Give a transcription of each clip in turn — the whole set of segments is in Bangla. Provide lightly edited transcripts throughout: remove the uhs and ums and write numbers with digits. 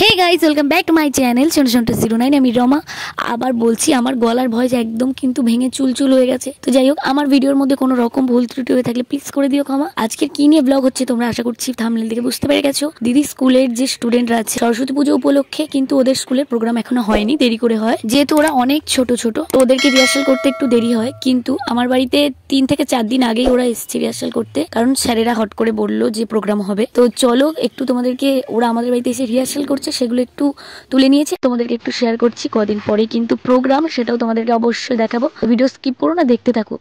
Hey guys welcome back to my channel ছোটো 09 আমি রমা। আবার বলছি আমার গলার ভয়েস একদম কিন্তু ভেঙে চুলচুল হয়ে গেছে। তো যাই হোক, আমার ভিডিওর মধ্যে কোনো রকম ভুল ত্রুটি হয়ে থাকলে প্লিজ করে দিও ক্ষমা। আজকের কি নিয়ে ব্লগ হচ্ছে তোমরা আশা করছি থাম্বনেল থেকে বুঝতে পেরে গেছো। দিদি স্কুলের যে স্টুডেন্টরা আছে সরস্বতী পুজো উপলক্ষে কিন্তু ওদের স্কুলের প্রোগ্রাম এখনো হয়নি, দেরি করে হয়, যেহেতু ওরা অনেক ছোট ছোট তো ওদেরকে রিহার্সাল করতে একটু দেরি হয়। কিন্তু আমার বাড়িতে 3 থেকে 4 দিন আগেই ওরা এসেছে রিহার্সাল করতে, কারণ স্যারেরা হট করে বললো যে প্রোগ্রাম হবে। তো চলো একটু তোমাদেরকে, ওরা আমাদের বাড়িতে এসে রিহার্সাল করছে সেগুলো একটু তুলে নিয়েছে, তোমাদেরকে একটু শেয়ার করছি। কদিন পরে কিন্তু প্রোগ্রাম, সেটাও তোমাদেরকে অবশ্যই দেখাবো। ভিডিও স্কিপ করো না, দেখতে থাকো।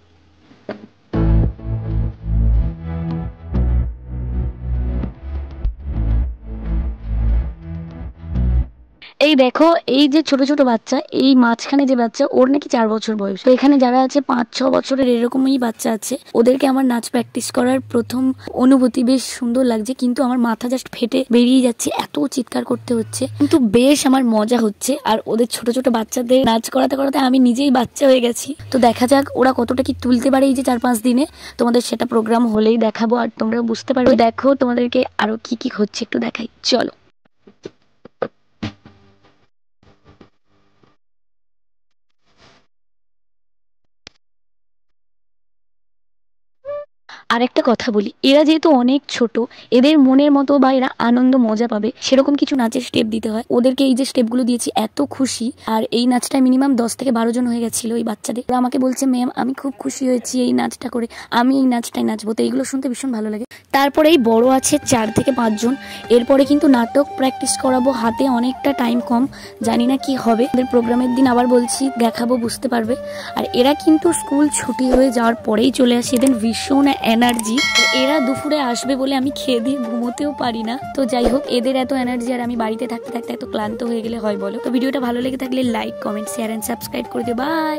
এই দেখো, এই যে ছোট ছোট বাচ্চা, এই মাঝখানে যে বাচ্চা ওর নাকি 4 বছর বয়স। তো এখানে যারা আছে 5-6 বছরের এরকমই বাচ্চা আছে। ওদেরকে আমার নাচ প্র্যাকটিস করার প্রথম অনুভূতি বেশ সুন্দর লাগছে, কিন্তু আমার মাথা জাস্ট ফেটে বেরিয়ে যাচ্ছে, এত চিৎকার করতে হচ্ছে, কিন্তু বেশ আমার মজা হচ্ছে। আর ওদের ছোট ছোট বাচ্চাদের নাচ করাতে করাতে আমি নিজেই বাচ্চা হয়ে গেছি। তো দেখা যাক ওরা কতটা কি তুলতে পারে এই যে 4-5 দিনে। তোমাদের সেটা প্রোগ্রাম হলেই দেখাবো, আর তোমরাও বুঝতে পারবে। দেখো তোমাদেরকে আরো কি কি হচ্ছে একটু দেখাই, চলো। আর একটা কথা বলি, এরা যেহেতু অনেক ছোট, এদের মনের মতো বা এরা আনন্দ মজা পাবে সেরকম কিছু নাচের স্টেপ দিতে হয় ওদেরকে। এই যে স্টেপগুলো দিয়েছি এত খুশি। আর এই নাচটা মিনিমাম 10 থেকে 12 জন হয়ে গেছিল এই বাচ্চাদের। ওরা আমাকে বলছে ম্যাম আমি খুব খুশি হয়েছি এই নাচটা করে, আমি এই নাচটাই নাচবো। তো এইগুলো শুনতে ভীষণ ভালো লাগে। তারপরে এই বড় আছে 4 থেকে 5 জন। এরপরে কিন্তু নাটক প্র্যাকটিস করাবো, হাতে অনেকটা টাইম কম, জানি না কি হবে। ওদের প্রোগ্রামের দিন আবার বলছি দেখাবো, বুঝতে পারবে। আর এরা কিন্তু স্কুল ছুটি হয়ে যাওয়ার পরেই চলে আসে, এদের ভীষণ এনার্জি। এরা দুপুরে আসবে বলে আমি খেয়ে দিয়ে ঘুমোতেও পারি না। তো যাই হোক, এদের এত এনার্জি আর আমি বাড়িতে থাকতে থাকতে এত ক্লান্ত হয়ে গেলে হয় বলো? তো ভিডিওটা ভালো লেগে থাকলে like, comment, share and subscribe করে দিও। বাই।